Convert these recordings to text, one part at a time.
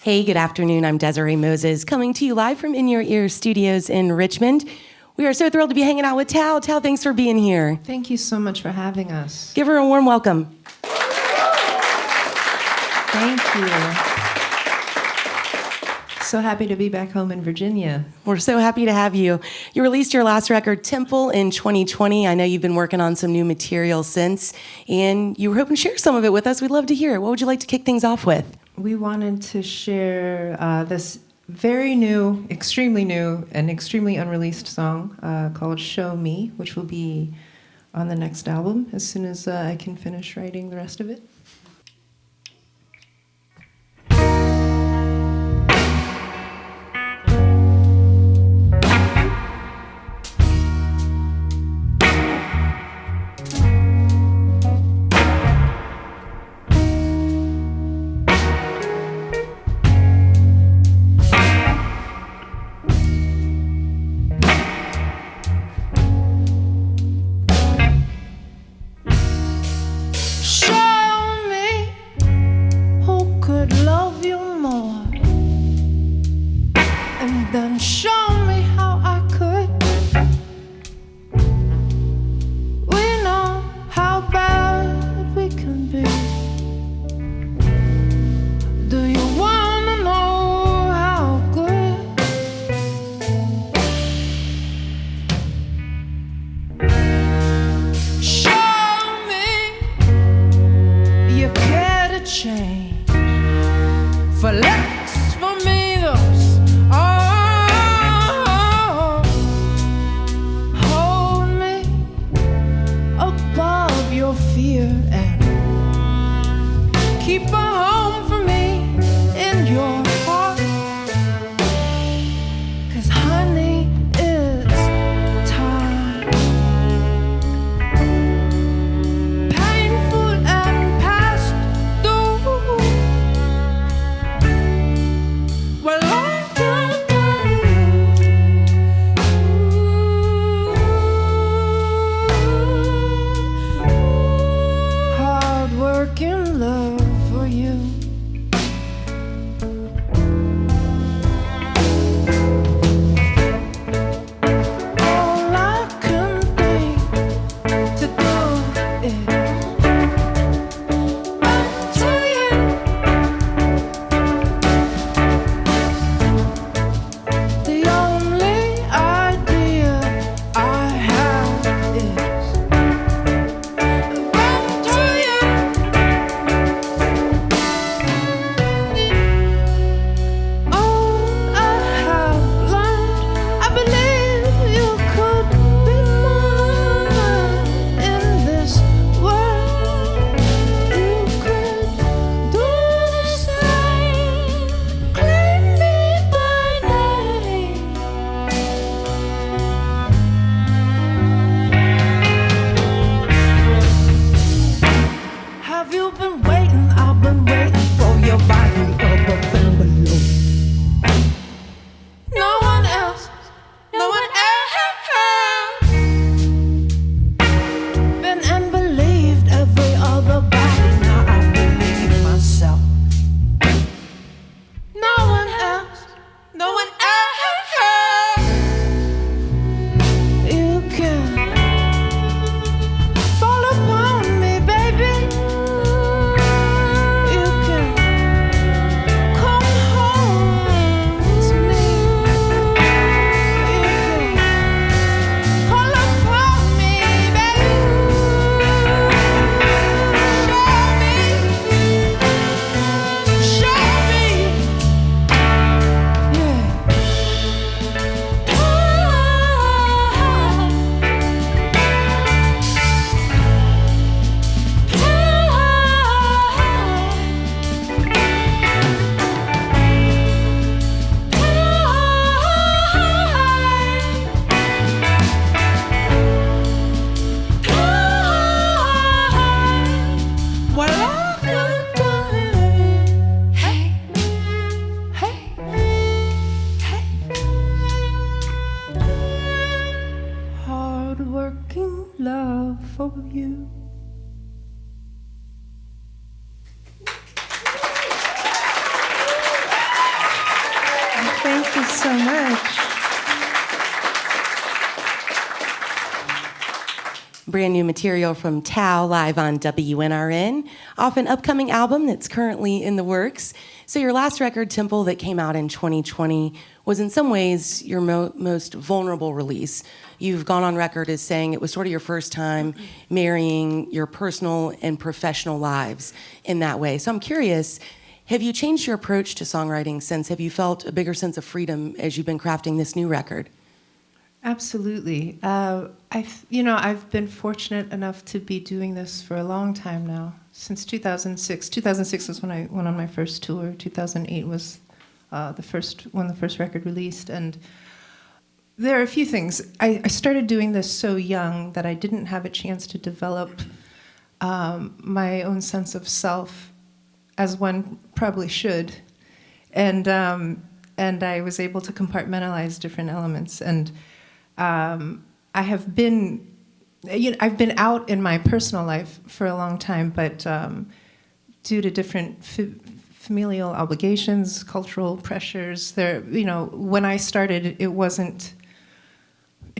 Hey, good afternoon. I'm Desiree Moses, coming to you live from In Your Ear Studios in Richmond. We are so thrilled to be hanging out with Thao. Thao, thanks for being here. Thank you so much for having us. Give her a warm welcome. Thank you. So happy to be back home in Virginia. We're so happy to have you. You released your last record, Temple, in 2020. I know you've been working on some new material since, and you were hoping to share some of it with us. We'd love to hear it. What would you like to kick things off with? We wanted to share this very new, and extremely unreleased song called Show Me, which will be on the next album as soon as I can finish writing the rest of it. for you. so much. Brand new material from Thao live on WNRN, off an upcoming album that's currently in the works. So your last record, Temple, that came out in 2020, was in some ways your most vulnerable release. You've gone on record as saying it was sort of your first time marrying your personal and professional lives in that way. So I'm curious, have you changed your approach to songwriting since? Have you felt a bigger sense of freedom as you've been crafting this new record? Absolutely. I've been fortunate enough to be doing this for a long time now, since 2006. 2006 was when I went on my first tour. 2008 was the first record released. And there are a few things. I started doing this so young that I didn't have a chance to develop my own sense of self, as one probably should. And I was able to compartmentalize different elements. And I've been out in my personal life for a long time, but due to different familial obligations, cultural pressures, when I started, it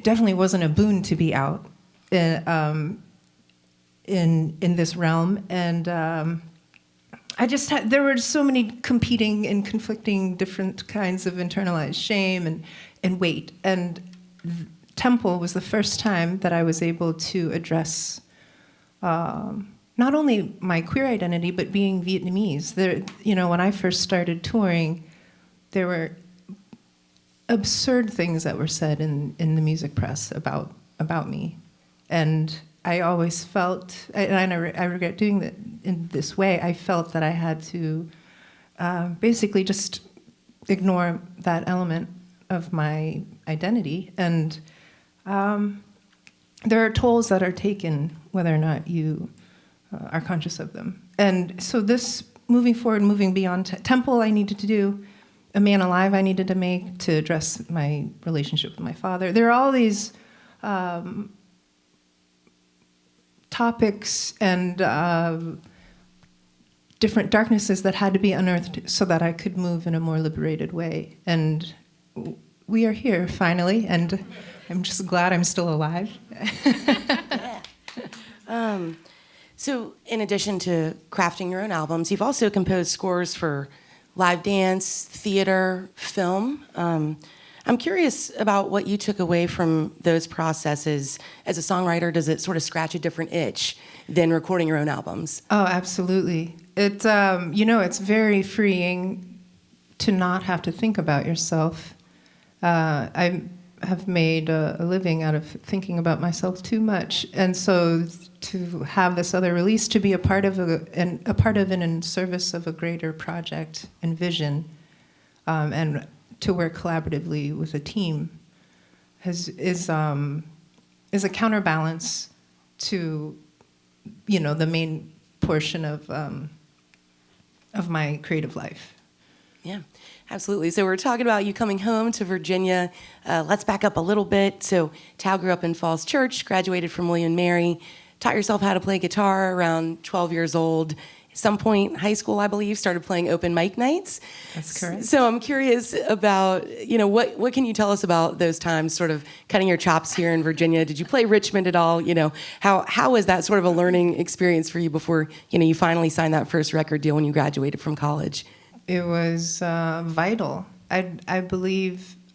definitely wasn't a boon to be out in this realm, and there were so many competing and conflicting different kinds of internalized shame and weight, and Temple was the first time that I was able to address not only my queer identity, but being Vietnamese. When I first started touring, there were absurd things that were said in the music press about me. And I always felt, and I regret doing that in this way, I felt that I had to basically just ignore that element of my identity. And there are tolls that are taken whether or not you are conscious of them. And so this, moving forward, moving beyond Temple, I needed to do A Man Alive I needed to make to address my relationship with my father. There are all these topics and different darknesses that had to be unearthed so that I could move in a more liberated way. And we are here, finally, and I'm just glad I'm still alive. So in addition to crafting your own albums, you've also composed scores for live dance, theater, film. I'm curious about what you took away from those processes. As a songwriter, does it sort of scratch a different itch than recording your own albums? Oh, absolutely. It's very freeing to not have to think about yourself. I have made a living out of thinking about myself too much, and so to have this other release, to be a part of and in service of a greater project and vision, and to work collaboratively with a team, is a counterbalance to the main portion of my creative life. Yeah, absolutely. So we're talking about you coming home to Virginia. Let's back up a little bit. So Thao grew up in Falls Church, graduated from William & Mary, taught yourself how to play guitar around 12 years old. At some point, high school, I believe, started playing open mic nights. That's correct. So I'm curious about, what can you tell us about those times, sort of cutting your chops here in Virginia? Did you play Richmond at all? How was that sort of a learning experience for you before, you finally signed that first record deal when you graduated from college? It was vital. I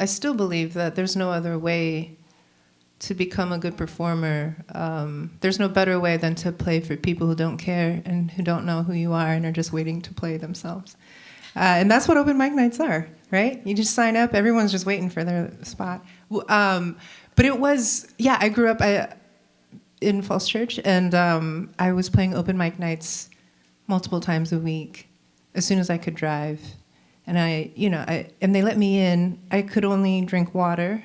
still believe that there's no other way to become a good performer. There's no better way than to play for people who don't care and who don't know who you are and are just waiting to play themselves. And that's what open mic nights are, right? You just sign up, everyone's just waiting for their spot. But it was, I grew up in Falls Church, and I was playing open mic nights multiple times a week as soon as I could drive. And and they let me in. I could only drink water.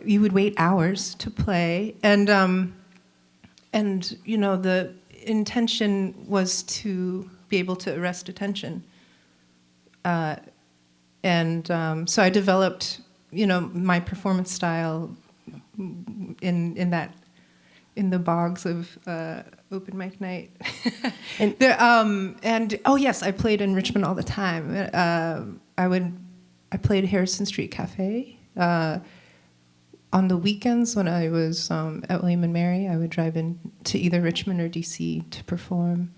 You would wait hours to play, and the intention was to be able to arrest attention. So I developed, my performance style in the bogs of open mic night. And oh yes, I played in Richmond all the time. I would I played Harrison Street Cafe. On the weekends when I was at William and Mary, I would drive in to either Richmond or DC to perform.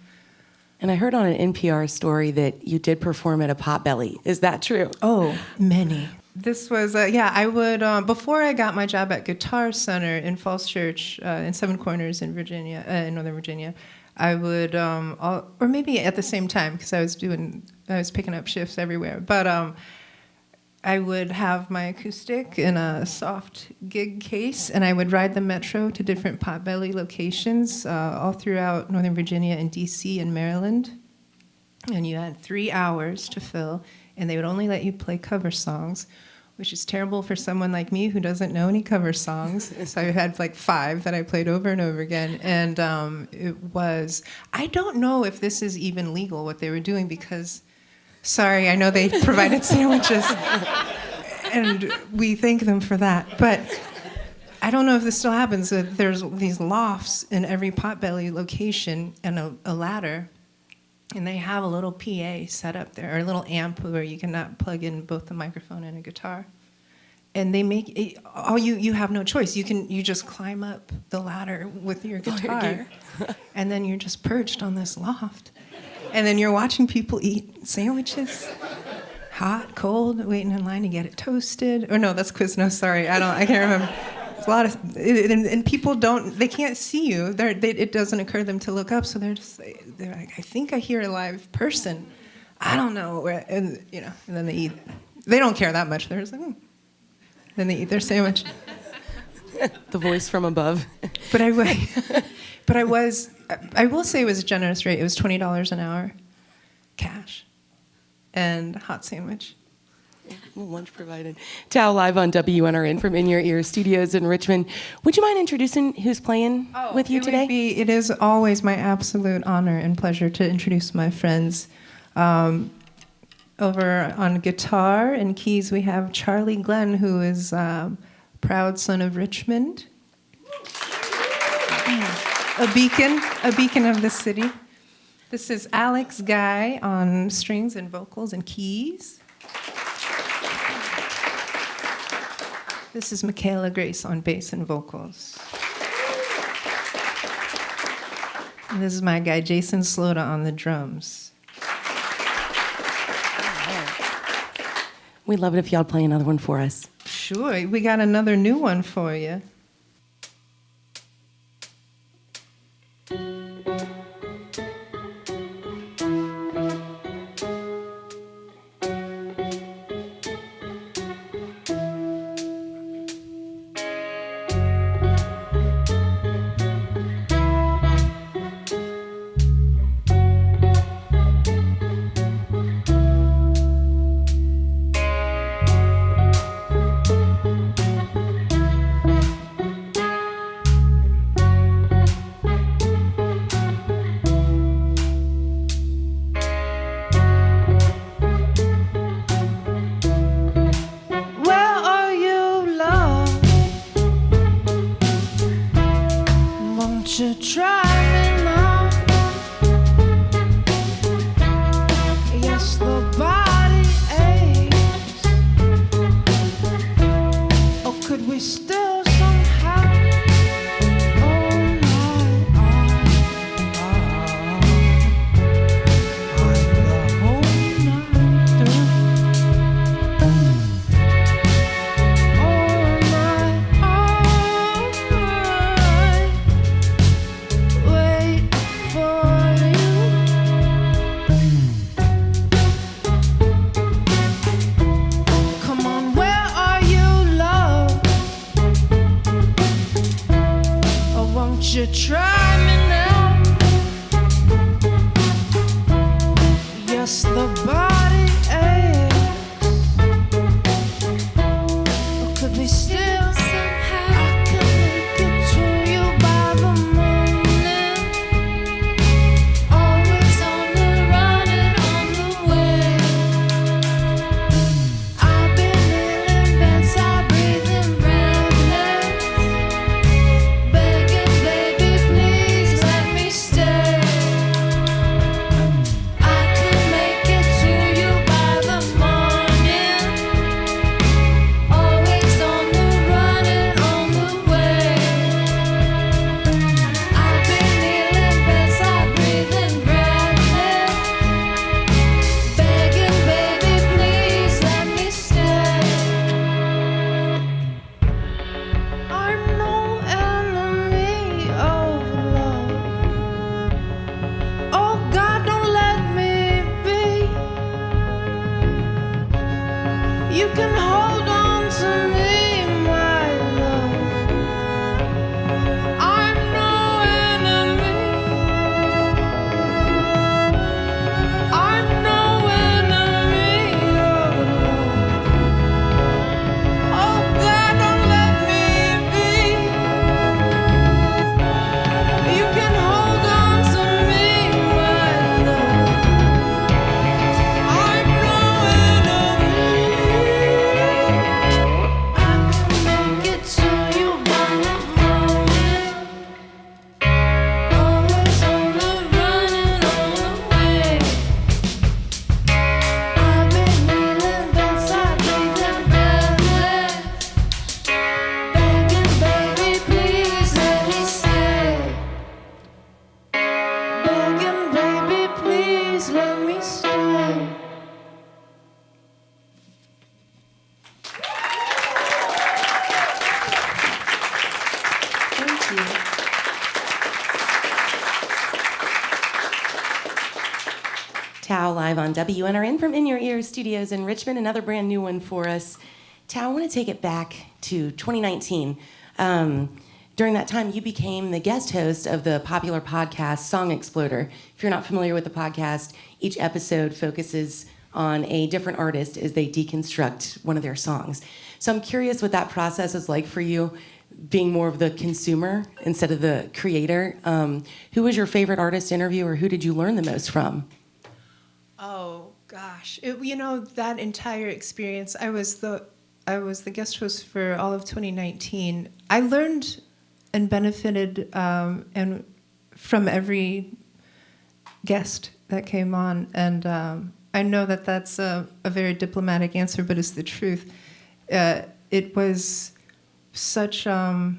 And I heard on an NPR story that you did perform at a Potbelly. Is that true? Oh, many. This was, I would, before I got my job at Guitar Center in Falls Church in Seven Corners in Virginia, in Northern Virginia, I would, or maybe at the same time, because I was picking up shifts everywhere, but I would have my acoustic in a soft gig case, and I would ride the metro to different Potbelly locations all throughout Northern Virginia and DC and Maryland. And you had 3 hours to fill, and they would only let you play cover songs, which is terrible for someone like me who doesn't know any cover songs. So I had like 5 that I played over and over again. And it was, I don't know if this is even legal, what they were doing, because sorry, I know they provided sandwiches, and we thank them for that. But I don't know if this still happens. There's these lofts in every Potbelly location and a ladder, and they have a little PA set up there, or a little amp where you can plug in both the microphone and a guitar. And they make it, you have no choice. You just climb up the ladder with your guitar, and then you're just perched on this loft. And then you're watching people eat sandwiches, hot, cold, waiting in line to get it toasted. Or no, that's Quiznos, sorry, I can't remember. There's a lot of, and people they can't see you. It doesn't occur to them to look up, so they're like, I think I hear a live person. I don't know, and then they eat. They don't care that much. They're just like, Then they eat their sandwich. The voice from above. But I will say it was a generous rate. It was $20 an hour, cash, and hot sandwich. Lunch provided. Thao live on WNRN from In Your Ear Studios in Richmond. Would you mind introducing who's playing with you today? It is always my absolute honor and pleasure to introduce my friends. Over on guitar and keys, we have Charlie Glenn, who is a proud son of Richmond. A beacon of the city. This is Alex Guy on strings and vocals and keys. This is Michaela Grace on bass and vocals. And this is my guy Jason Slota on the drums. We'd love it if y'all play another one for us. Sure, we got another new one for you. Begging, baby, please. You can hold on to me, my love. I'm no enemy. I'm no enemy of love. Oh God, don't let me be. You can hold on to me, my love. I'm no enemy. I can make it to you by the morning. Always on the run and on the way. I've been kneeling bedside, breathing breathless, begging, baby, please let me stay. Begging, baby, please let me stay. Thank you. Thao live on WNRN from In Your Ears Studios in Richmond, another brand new one for us. Thao, I want to take it back to 2019. During that time, you became the guest host of the popular podcast Song Exploder. If you're not familiar with the podcast, each episode focuses on a different artist as they deconstruct one of their songs. So I'm curious what that process is like for you, being more of the consumer instead of the creator. Who was your favorite artist interview, or who did you learn the most from? Oh gosh, that entire experience. I was the guest host for all of 2019. I learned and benefited and from every guest that came on, and I know that that's a very diplomatic answer, but it's the truth. It was such a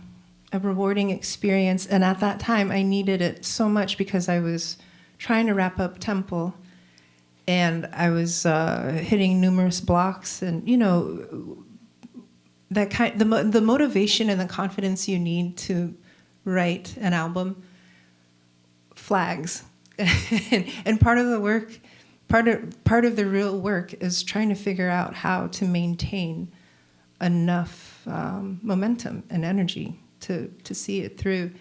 rewarding experience, and at that time I needed it so much because I was trying to wrap up Temple. And I was hitting numerous blocks, and the motivation and the confidence you need to write an album flags, and part of the work, part of the real work is trying to figure out how to maintain enough momentum and energy to see it through,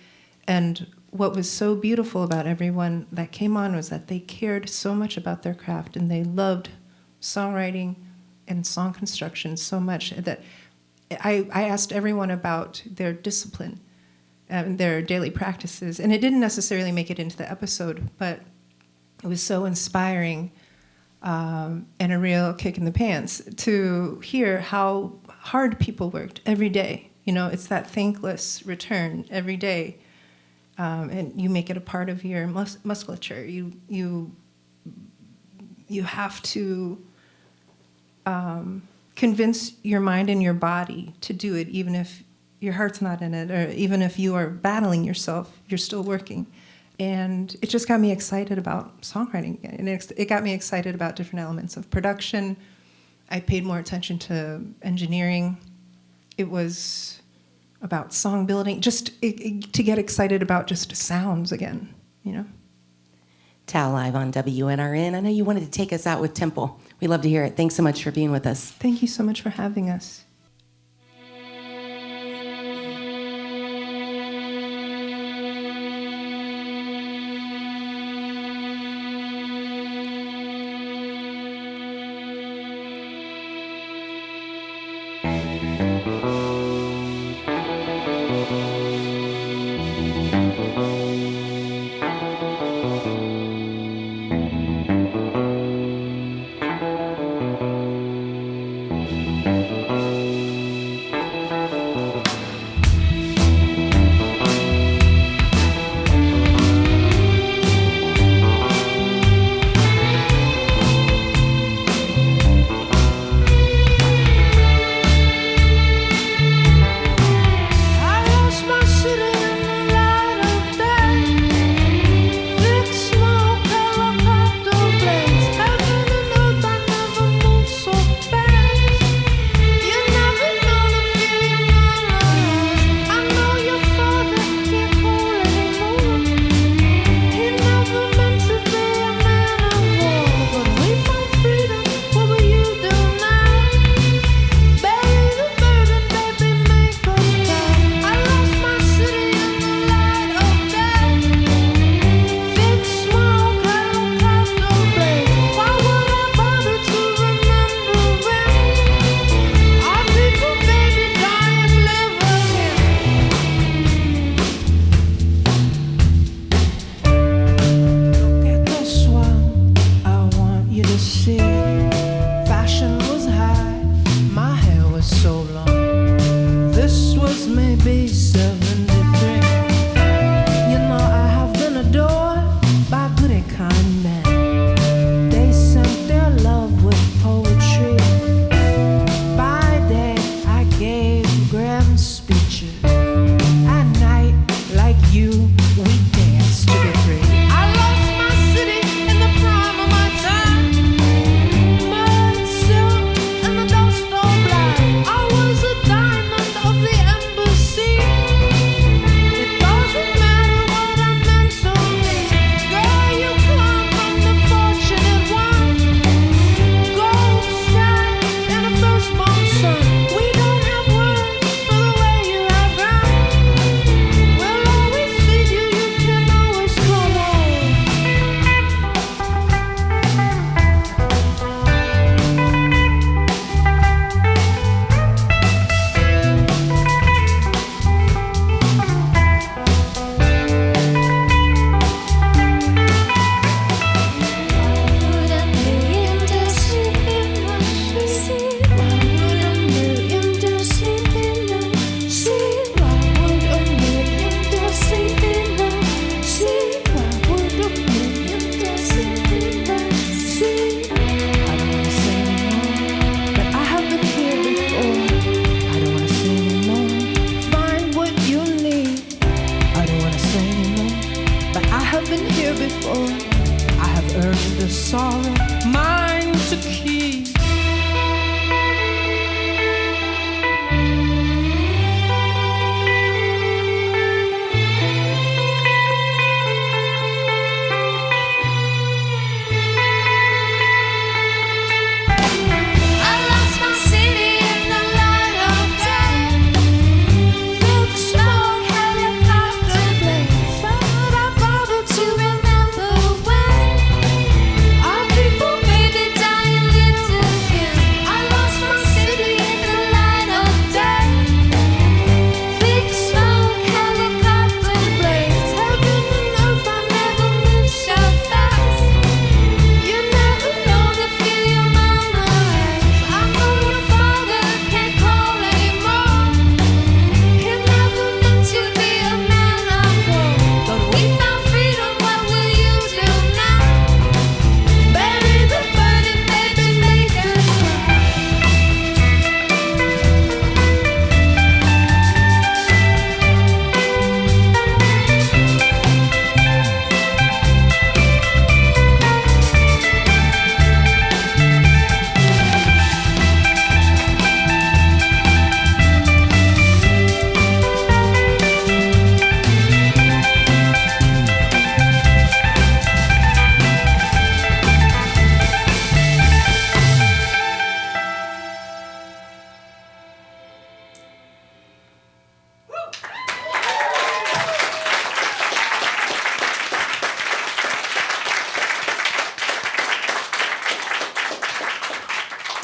and what was so beautiful about everyone that came on was that they cared so much about their craft, and they loved songwriting and song construction so much that I asked everyone about their discipline and their daily practices. And it didn't necessarily make it into the episode, but it was so inspiring and a real kick in the pants to hear how hard people worked every day. It's that thankless return every day. And you make it a part of your musculature. You have to convince your mind and your body to do it, even if your heart's not in it, or even if you are battling yourself, you're still working. And it just got me excited about songwriting, and it got me excited about different elements of production. I paid more attention to engineering. It was about song building, just to get excited about just sounds again, Thao live on WNRN. I know you wanted to take us out with Temple. We love to hear it. Thanks so much for being with us. Thank you so much for having us.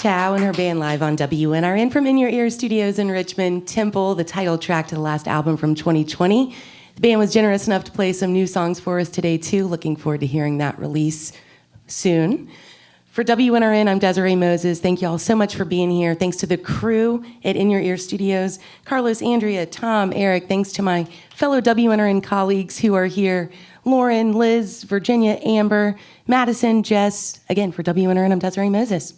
Thao and her band live on WNRN from In Your Ear Studios in Richmond. Temple, the title track to the last album from 2020. The band was generous enough to play some new songs for us today, too. Looking forward to hearing that release soon. For WNRN, I'm Desiree Moses. Thank you all so much for being here. Thanks to the crew at In Your Ear Studios, Carlos, Andrea, Tom, Eric. Thanks to my fellow WNRN colleagues who are here, Lauren, Liz, Virginia, Amber, Madison, Jess. Again, for WNRN, I'm Desiree Moses.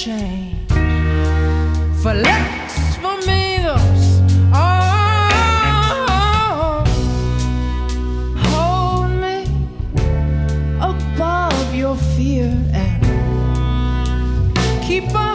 change. For less, for menos, oh, hold me above your fear and keep on